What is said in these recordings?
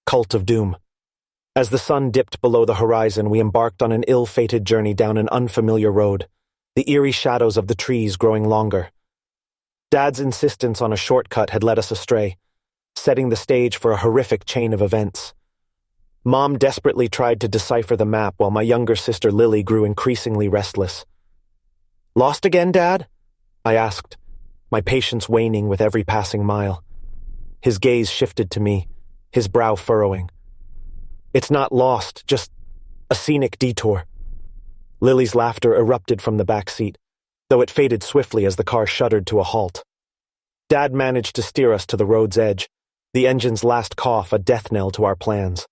Cult of Doom. As the sun dipped below the horizon, we embarked on an ill-fated journey down an unfamiliar road, the eerie shadows of the trees growing longer. Dad's insistence on a shortcut had led us astray, setting the stage for a horrific chain of events. Mom desperately tried to decipher the map while my younger sister Lily grew increasingly restless. "Lost again, Dad?" I asked, my patience waning with every passing mile. His gaze shifted to me, his brow furrowing. "It's not lost, just a scenic detour." Lily's laughter erupted from the back seat, though it faded swiftly as the car shuddered to a halt. Dad managed to steer us to the road's edge, the engine's last cough a death knell to our plans.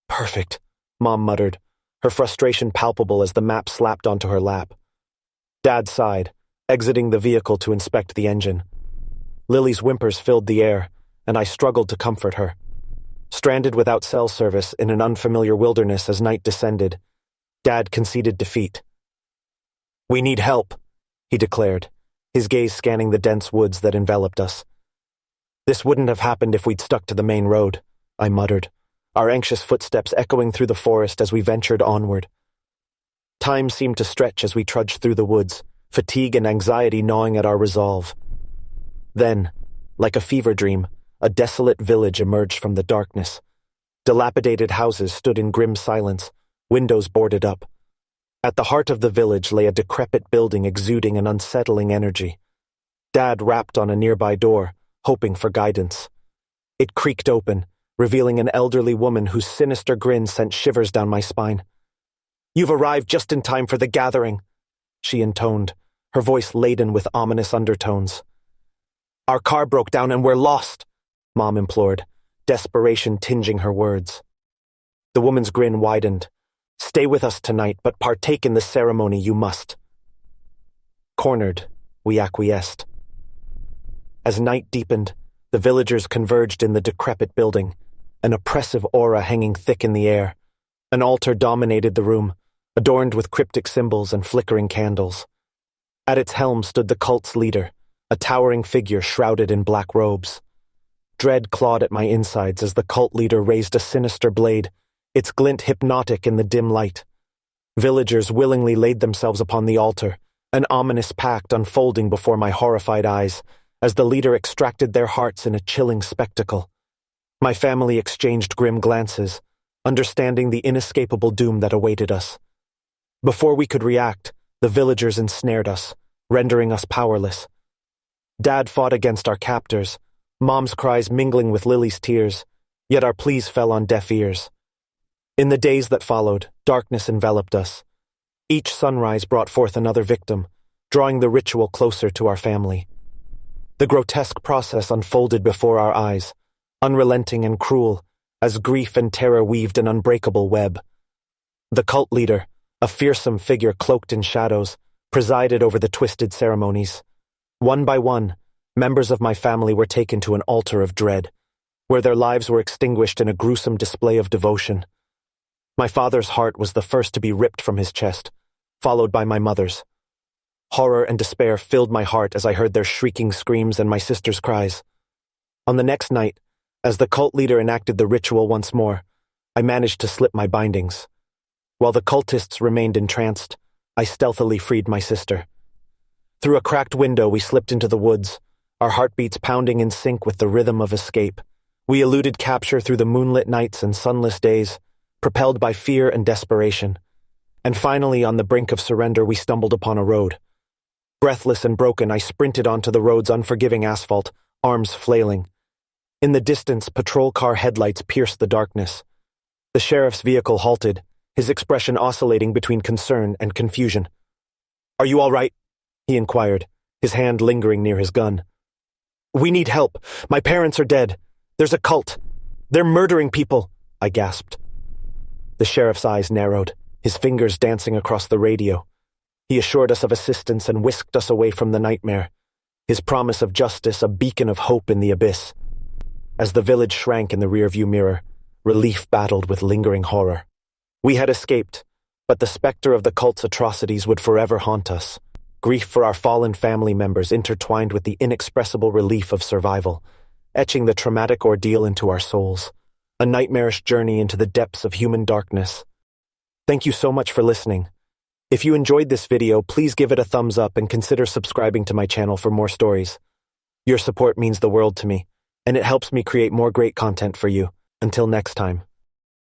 "Perfect," Mom muttered, her frustration palpable as the map slapped onto her lap. Dad sighed, exiting the vehicle to inspect the engine. Lily's whimpers filled the air, and I struggled to comfort her. Stranded without cell service in an unfamiliar wilderness as night descended, Dad conceded defeat. "We need help," he declared, his gaze scanning the dense woods that enveloped us. "This wouldn't have happened if we'd stuck to the main road," I muttered, our anxious footsteps echoing through the forest as we ventured onward. Time seemed to stretch as we trudged through the woods, fatigue and anxiety gnawing at our resolve. Then, like a fever dream, a desolate village emerged from the darkness. Dilapidated houses stood in grim silence, windows boarded up. At the heart of the village lay a decrepit building exuding an unsettling energy. Dad rapped on a nearby door, hoping for guidance. It creaked open, revealing an elderly woman whose sinister grin sent shivers down my spine. "You've arrived just in time for the gathering," she intoned, her voice laden with ominous undertones. "Our car broke down and we're lost," Mom implored, desperation tinging her words. The woman's grin widened. "Stay with us tonight, but partake in the ceremony you must." Cornered, we acquiesced. As night deepened, the villagers converged in the decrepit building, an oppressive aura hanging thick in the air. An altar dominated the room, adorned with cryptic symbols and flickering candles. At its helm stood the cult's leader, a towering figure shrouded in black robes. Dread clawed at my insides as the cult leader raised a sinister blade, its glint hypnotic in the dim light. Villagers willingly laid themselves upon the altar, an ominous pact unfolding before my horrified eyes, as the leader extracted their hearts in a chilling spectacle. My family exchanged grim glances, understanding the inescapable doom that awaited us. Before we could react, the villagers ensnared us, rendering us powerless. Dad fought against our captors, Mom's cries mingling with Lily's tears, yet our pleas fell on deaf ears. In the days that followed, darkness enveloped us. Each sunrise brought forth another victim, drawing the ritual closer to our family. The grotesque process unfolded before our eyes, unrelenting and cruel, as grief and terror weaved an unbreakable web. The cult leader, a fearsome figure cloaked in shadows, presided over the twisted ceremonies. One by one, members of my family were taken to an altar of dread, where their lives were extinguished in a gruesome display of devotion. My father's heart was the first to be ripped from his chest, followed by my mother's. Horror and despair filled my heart as I heard their shrieking screams and my sister's cries. On the next night, as the cult leader enacted the ritual once more, I managed to slip my bindings. While the cultists remained entranced, I stealthily freed my sister. Through a cracked window we slipped into the woods, our heartbeats pounding in sync with the rhythm of escape. We eluded capture through the moonlit nights and sunless days, propelled by fear and desperation. And finally, on the brink of surrender, we stumbled upon a road. Breathless and broken, I sprinted onto the road's unforgiving asphalt, arms flailing. In the distance, patrol car headlights pierced the darkness. The sheriff's vehicle halted, his expression oscillating between concern and confusion. "Are you all right?" he inquired, his hand lingering near his gun. "We need help. My parents are dead. There's a cult. They're murdering people," I gasped. The sheriff's eyes narrowed, his fingers dancing across the radio. He assured us of assistance and whisked us away from the nightmare, his promise of justice a beacon of hope in the abyss. As the village shrank in the rearview mirror, relief battled with lingering horror. We had escaped, but the specter of the cult's atrocities would forever haunt us. Grief for our fallen family members intertwined with the inexpressible relief of survival, etching the traumatic ordeal into our souls. a nightmarish journey into the depths of human darkness. Thank you so much for listening. If you enjoyed this video, please give it a thumbs up and consider subscribing to my channel for more stories. Your support means the world to me, and it helps me create more great content for you. Until next time.